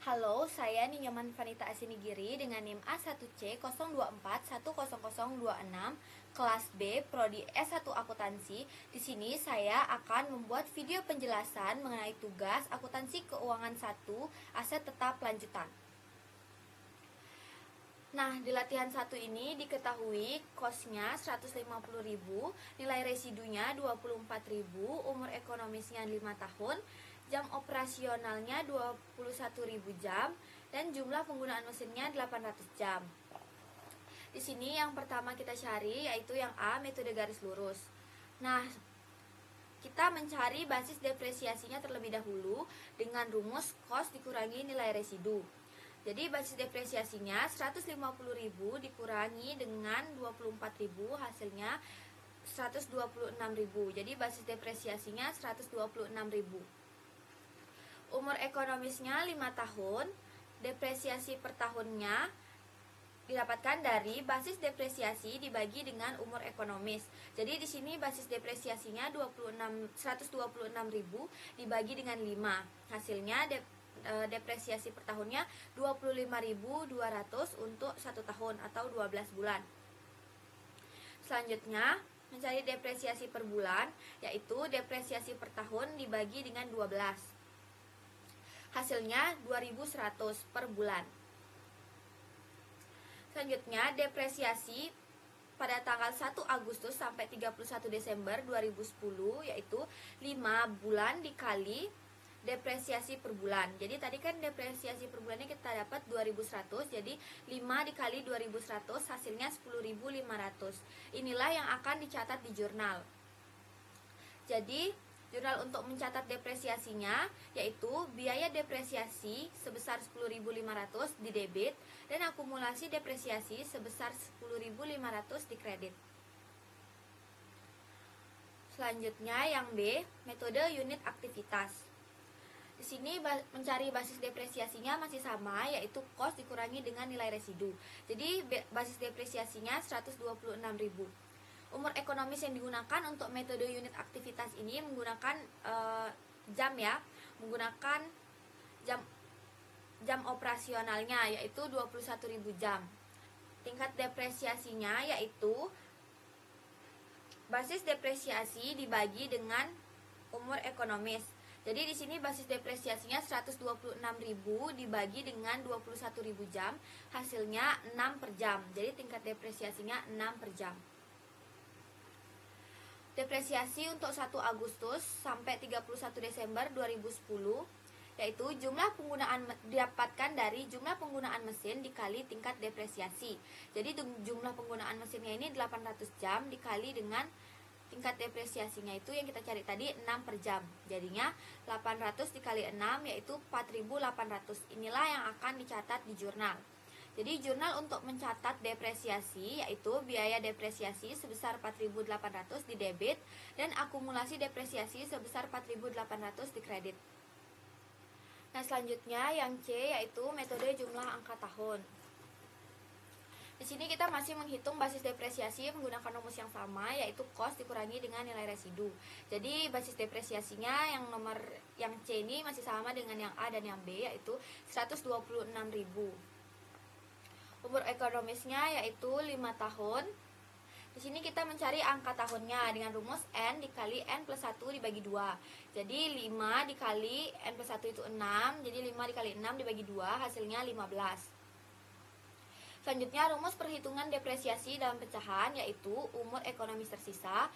Halo, saya Ninyaman Vanita Asinigiri dengan NIM A1C02410026, kelas B, prodi S1 Akuntansi. Di sini saya akan membuat video penjelasan mengenai tugas akuntansi keuangan 1, aset tetap lanjutan. Nah, di latihan 1 ini diketahui kosnya 150.000, nilai residunya 24.000, umur ekonomisnya 5 tahun, jam operasionalnya 21.000 jam, dan jumlah penggunaan mesinnya 800 jam. Di sini yang pertama kita cari yaitu yang A, metode garis lurus. Nah, kita mencari basis depresiasinya terlebih dahulu dengan rumus kos dikurangi nilai residu. Jadi basis depresiasinya 150.000 dikurangi dengan 24.000, hasilnya 126.000. Jadi basis depresiasinya 126.000. Umur ekonomisnya 5 tahun. Depresiasi per tahunnya didapatkan dari basis depresiasi dibagi dengan umur ekonomis. Jadi di sini basis depresiasinya 126.000 dibagi dengan 5. Hasilnya depresiasi per tahunnya 25.200 untuk 1 tahun atau 12 bulan. Selanjutnya, mencari depresiasi per bulan, yaitu depresiasi per tahun dibagi dengan 12. Hasilnya 2.100 per bulan. Selanjutnya, depresiasi pada tanggal 1 Agustus sampai 31 Desember 2010, yaitu 5 bulan dikali depresiasi per bulan. Jadi tadi kan depresiasi per bulannya kita dapat 2.100, jadi 5 dikali 2.100 hasilnya 10.500. Inilah yang akan dicatat di jurnal. Jadi jurnal untuk mencatat depresiasinya yaitu biaya depresiasi sebesar 10.500 di debit dan akumulasi depresiasi sebesar 10.500 di kredit. Selanjutnya yang B, metode unit aktivitas. Di sini mencari basis depresiasinya masih sama, yaitu kos dikurangi dengan nilai residu. Jadi basis depresiasinya 126.000. Umur ekonomis yang digunakan untuk metode unit aktivitas ini menggunakan jam ya, menggunakan jam operasionalnya yaitu 21.000 jam. Tingkat depresiasinya yaitu basis depresiasi dibagi dengan umur ekonomis. Jadi di sini basis depresiasinya 126.000 dibagi dengan 21.000 jam, hasilnya 6 per jam. Jadi tingkat depresiasinya 6 per jam. Depresiasi untuk 1 Agustus sampai 31 Desember 2010 yaitu jumlah penggunaan didapatkan dari jumlah penggunaan mesin dikali tingkat depresiasi. Jadi jumlah penggunaan mesinnya ini 800 jam dikali dengan tingkat depresiasinya itu yang kita cari tadi 6 per jam. Jadinya 800 dikali 6 yaitu 4.800. Inilah yang akan dicatat di jurnal. Jadi jurnal untuk mencatat depresiasi yaitu biaya depresiasi sebesar 4.800 di debit dan akumulasi depresiasi sebesar 4.800 di kredit. Nah, selanjutnya yang C yaitu metode jumlah angka tahun. Di sini kita masih menghitung basis depresiasi menggunakan rumus yang sama yaitu kos dikurangi dengan nilai residu. Jadi basis depresiasinya yang C ini masih sama dengan yang A dan yang B yaitu 126.000. Umur ekonomisnya yaitu 5 tahun. Di sini kita mencari angka tahunnya dengan rumus N dikali N plus 1 dibagi 2. Jadi 5 dikali N plus 1 itu 6. Jadi 5 dikali 6 dibagi 2 hasilnya 15. Selanjutnya rumus perhitungan depresiasi dalam pecahan yaitu umur ekonomis tersisa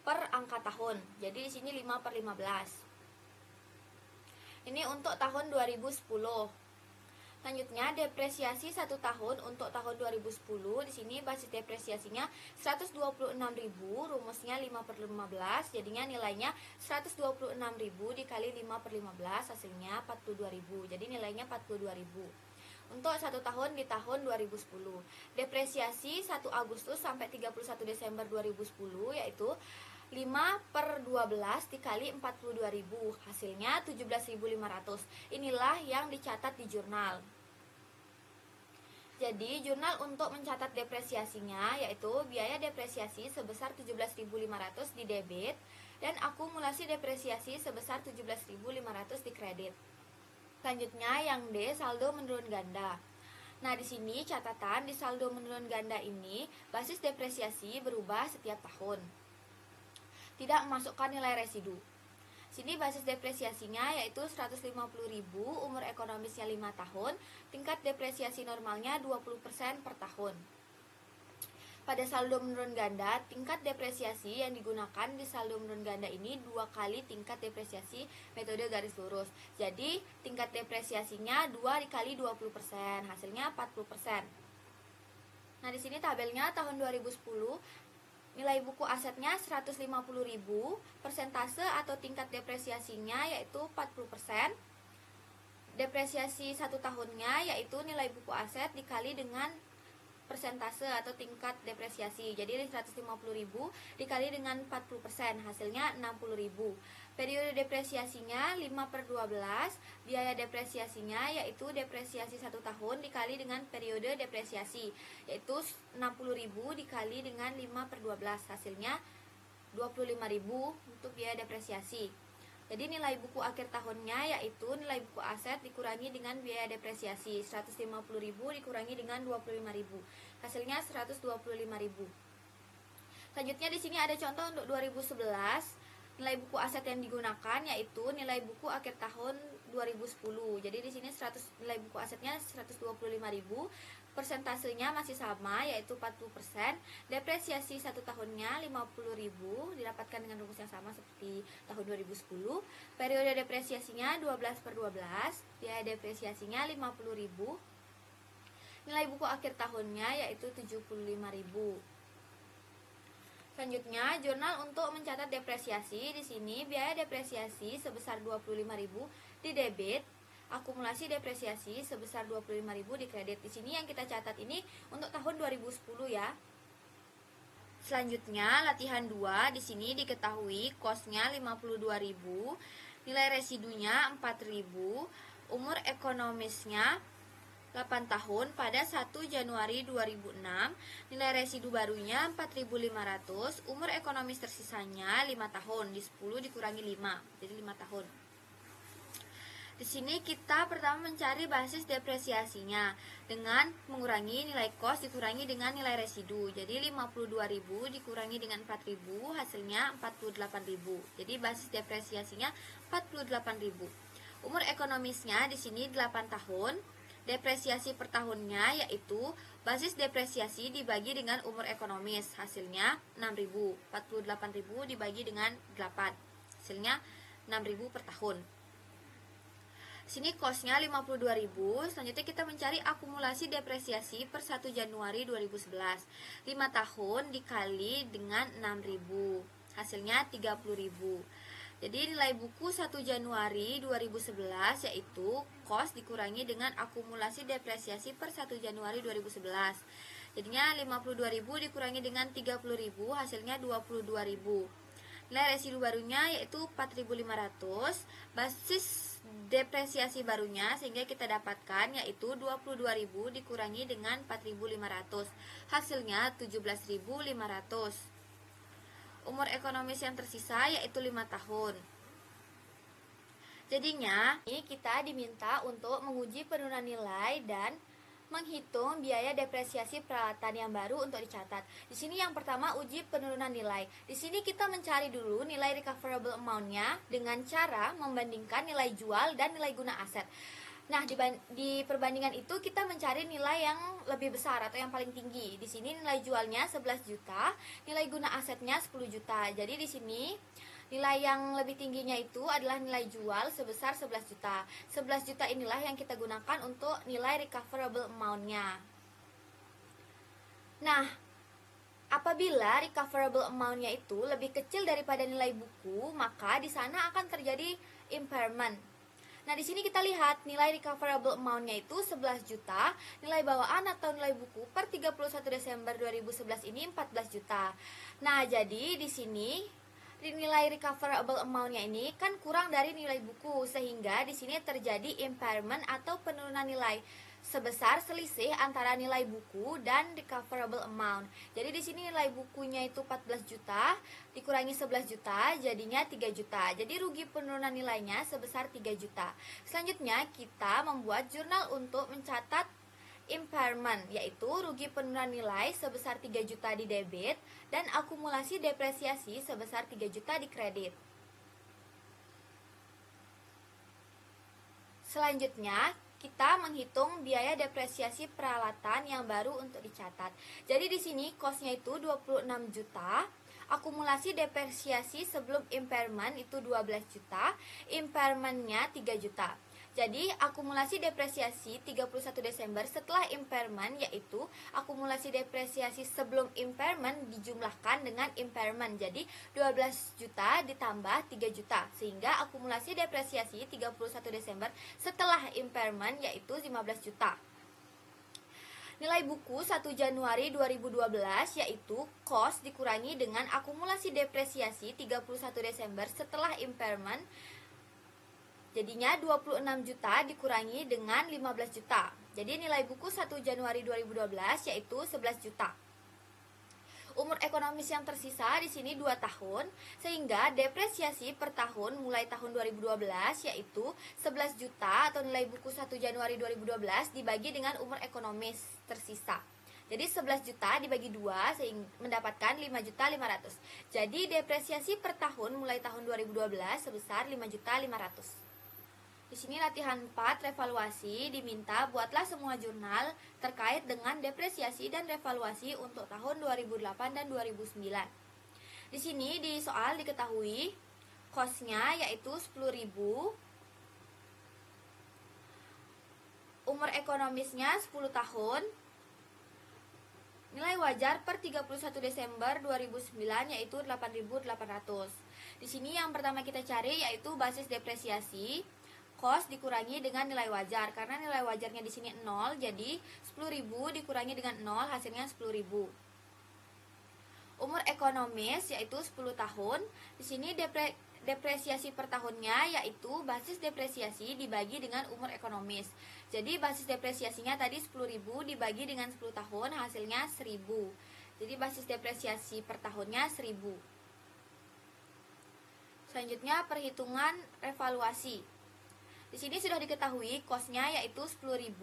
per angka tahun. Jadi di sini 5 per 15. Ini untuk tahun 2010. Selanjutnya depresiasi 1 tahun untuk tahun 2010. Di sini basis depresiasinya 126.000, rumusnya 5 per 15, jadinya nilainya 126.000 dikali 5 per 15 hasilnya 42.000. Jadi nilainya 42.000. Untuk 1 tahun di tahun 2010. Depresiasi 1 Agustus sampai 31 Desember 2010 yaitu 5 per 12 dikali 42.000, hasilnya 17.500. Inilah yang dicatat di jurnal. Jadi jurnal untuk mencatat depresiasinya yaitu biaya depresiasi sebesar 17.500 di debit dan akumulasi depresiasi sebesar 17.500 di kredit. Selanjutnya yang D, saldo menurun ganda. Nah, di sini catatan di saldo menurun ganda ini basis depresiasi berubah setiap tahun. Tidak memasukkan nilai residu. Sini basis depresiasinya yaitu 150.000, umur ekonomisnya 5 tahun, tingkat depresiasi normalnya 20% per tahun. Pada saldo menurun ganda, tingkat depresiasi yang digunakan di saldo menurun ganda ini 2 kali tingkat depresiasi metode garis lurus. Jadi, tingkat depresiasinya 2 dikali 20%, hasilnya 40%. Nah, di sini tabelnya tahun 2010, nilai buku asetnya 150.000, persentase atau tingkat depresiasinya yaitu 40%. Depresiasi 1 tahunnya yaitu nilai buku aset dikali dengan persentase atau tingkat depresiasi. Jadi 150.000 dikali dengan 40%, hasilnya 60.000. Periode depresiasinya 5/12, biaya depresiasinya yaitu depresiasi 1 tahun dikali dengan periode depresiasi, yaitu 60.000 dikali dengan 5/12, hasilnya 25.000 untuk biaya depresiasi. Jadi nilai buku akhir tahunnya yaitu nilai buku aset dikurangi dengan biaya depresiasi, 150.000 dikurangi dengan 25.000. Hasilnya 125.000. Selanjutnya di sini ada contoh untuk 2011. Nilai buku aset yang digunakan yaitu nilai buku akhir tahun 2010. Jadi di sini nilai buku asetnya 125.000. Persentasenya masih sama yaitu 40%. Depresiasi 1 tahunnya 50.000, didapatkan dengan rumus yang sama seperti tahun 2010. Periode depresiasinya 12/12, biaya depresiasinya 50.000. Nilai buku akhir tahunnya yaitu 75.000. Selanjutnya, jurnal untuk mencatat depresiasi. Di sini biaya depresiasi sebesar 25.000 di debit, akumulasi depresiasi sebesar 25.000 di kredit. Di sini yang kita catat ini untuk tahun 2010 ya. Selanjutnya, latihan 2. Di sini diketahui kosnya 52.000, nilai residunya 4.000, umur ekonomisnya 8 tahun pada 1 Januari 2006, nilai residu barunya 4.500, umur ekonomis tersisanya 5 tahun, di 10 dikurangi 5, jadi 5 tahun. Di sini kita pertama mencari basis depresiasinya dengan mengurangi nilai kos dikurangi dengan nilai residu. Jadi 52.000 dikurangi dengan 4.000, hasilnya 48.000. Jadi basis depresiasinya 48.000. Umur ekonomisnya di sini 8 tahun. Depresiasi per tahunnya yaitu basis depresiasi dibagi dengan umur ekonomis, hasilnya 6.000. 48.000 dibagi dengan 8, hasilnya 6.000 per tahun. Sini kosnya 52.000. Selanjutnya kita mencari akumulasi depresiasi per 1 Januari 2011. 5 tahun dikali dengan 6.000, hasilnya 30.000. Jadi nilai buku 1 Januari 2011 yaitu kos dikurangi dengan akumulasi depresiasi per 1 Januari 2011. Jadinya 52.000 dikurangi dengan 30.000, hasilnya 22.000. Nilai residu barunya yaitu 4.500, basis depresiasi barunya sehingga kita dapatkan yaitu 22.000 dikurangi dengan 4.500, hasilnya 17.500. Umur ekonomis yang tersisa yaitu 5 tahun. Jadinya kita diminta untuk menguji penurunan nilai dan menghitung biaya depresiasi peralatan yang baru untuk dicatat. Di sini yang pertama uji penurunan nilai. Di sini kita mencari dulu nilai recoverable amount-nya dengan cara membandingkan nilai jual dan nilai guna aset. Nah, di perbandingan itu kita mencari nilai yang lebih besar atau yang paling tinggi. Di sini nilai jualnya 11 juta, nilai guna asetnya 10 juta. Jadi di sini nilai yang lebih tingginya itu adalah nilai jual sebesar 11 juta. 11 juta inilah yang kita gunakan untuk nilai recoverable amount-nya. Nah, apabila recoverable amount-nya itu lebih kecil daripada nilai buku, maka di sana akan terjadi impairment. Nah, di sini kita lihat nilai recoverable amount-nya itu 11 juta, nilai bawaan atau nilai buku per 31 Desember 2011 ini 14 juta. Nah, jadi di sini nilai recoverable amount-nya ini kan kurang dari nilai buku, sehingga di sini terjadi impairment atau penurunan nilai. sebesar selisih antara nilai buku dan recoverable amount. Jadi di sini nilai bukunya itu 14 juta dikurangi 11 juta jadinya 3 juta. Jadi rugi penurunan nilainya sebesar 3 juta. Selanjutnya kita membuat jurnal untuk mencatat impairment, yaitu rugi penurunan nilai sebesar 3 juta di debit dan akumulasi depresiasi sebesar 3 juta di kredit. Selanjutnya kita menghitung biaya depresiasi peralatan yang baru untuk dicatat. Jadi di sini cost-nya itu 26 juta, akumulasi depresiasi sebelum impairment itu 12 juta, impairment-nya 3 juta. Jadi akumulasi depresiasi 31 Desember setelah impairment, yaitu akumulasi depresiasi sebelum impairment dijumlahkan dengan impairment. Jadi 12 juta ditambah 3 juta sehingga akumulasi depresiasi 31 Desember setelah impairment yaitu 15 juta. Nilai buku 1 Januari 2012 yaitu cost dikurangi dengan akumulasi depresiasi 31 Desember setelah impairment, jadinya 26 juta dikurangi dengan 15 juta. Jadi nilai buku 1 Januari 2012 yaitu 11 juta. Umur ekonomis yang tersisa di sini 2 tahun, sehingga depresiasi per tahun mulai tahun 2012 yaitu 11 juta atau nilai buku 1 Januari 2012 dibagi dengan umur ekonomis tersisa. Jadi 11 juta dibagi 2 sehingga mendapatkan 5.500.000. Jadi depresiasi per tahun mulai tahun 2012 sebesar 5.500.000. Di sini latihan 4 revaluasi diminta buatlah semua jurnal terkait dengan depresiasi dan revaluasi untuk tahun 2008 dan 2009. Di sini di soal diketahui cost-nya yaitu 10.000, umur ekonomisnya 10 tahun, nilai wajar per 31 Desember 2009 yaitu 8.800. Di sini yang pertama kita cari yaitu basis depresiasi. Cost dikurangi dengan nilai wajar, karena nilai wajarnya di sini 0, jadi 10.000 dikurangi dengan 0 hasilnya 10.000. Umur ekonomis yaitu 10 tahun. Di sini depresiasi per tahunnya yaitu basis depresiasi dibagi dengan umur ekonomis. Jadi basis depresiasinya tadi 10.000 dibagi dengan 10 tahun hasilnya 1.000. Jadi basis depresiasi per tahunnya 1.000. Selanjutnya perhitungan revaluasi. Di sini sudah diketahui cost-nya yaitu 10.000.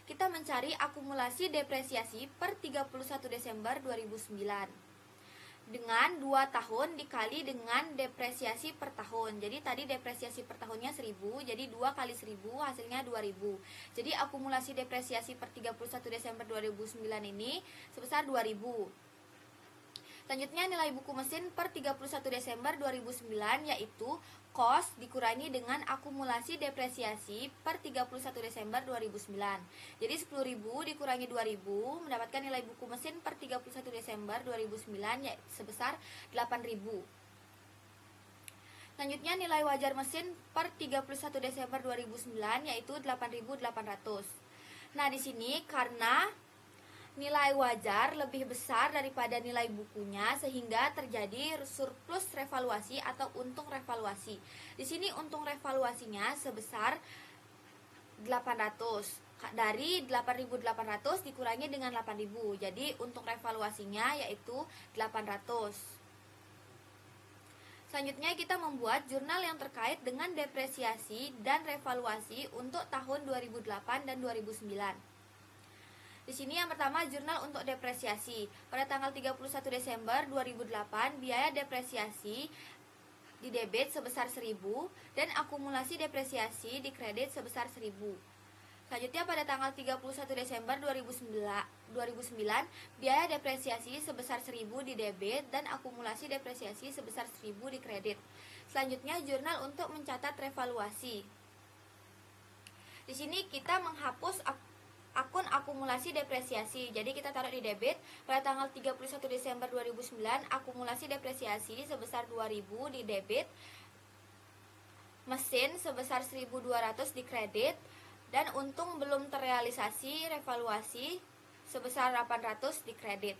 Kita mencari akumulasi depresiasi per 31 Desember 2009 dengan 2 tahun dikali dengan depresiasi per tahun. Jadi tadi depresiasi per tahunnya 1.000, jadi 2 kali 1.000 hasilnya 2.000. Jadi akumulasi depresiasi per 31 Desember 2009 ini sebesar 2.000. Selanjutnya nilai buku mesin per 31 Desember 2009 yaitu cost dikurangi dengan akumulasi depresiasi per 31 Desember 2009. Jadi 10.000 dikurangi 2.000 mendapatkan nilai buku mesin per 31 Desember 2009 yaitu sebesar 8.000. Selanjutnya nilai wajar mesin per 31 Desember 2009 yaitu 8.800. Nah, di sini karena nilai wajar lebih besar daripada nilai bukunya sehingga terjadi surplus revaluasi atau untung revaluasi. Di sini untung revaluasinya sebesar 800. Dari 8.800 dikurangi dengan 8.000. Jadi untung revaluasinya yaitu 800. Selanjutnya kita membuat jurnal yang terkait dengan depresiasi dan revaluasi untuk tahun 2008 dan 2009. Di sini yang pertama jurnal untuk depresiasi. Pada tanggal 31 Desember 2008 biaya depresiasi di debit sebesar 1.000 dan akumulasi depresiasi di kredit sebesar 1.000. Selanjutnya pada tanggal 31 Desember 2009 biaya depresiasi sebesar 1.000 di debit dan akumulasi depresiasi sebesar 1.000 di kredit. Selanjutnya jurnal untuk mencatat revaluasi. Di sini kita menghapus akun akumulasi depresiasi. Jadi kita taruh di debit pada tanggal 31 Desember 2009 akumulasi depresiasi sebesar 2.000 di debit, mesin sebesar 1.200 di kredit, dan untung belum terrealisasi revaluasi sebesar 800 di kredit.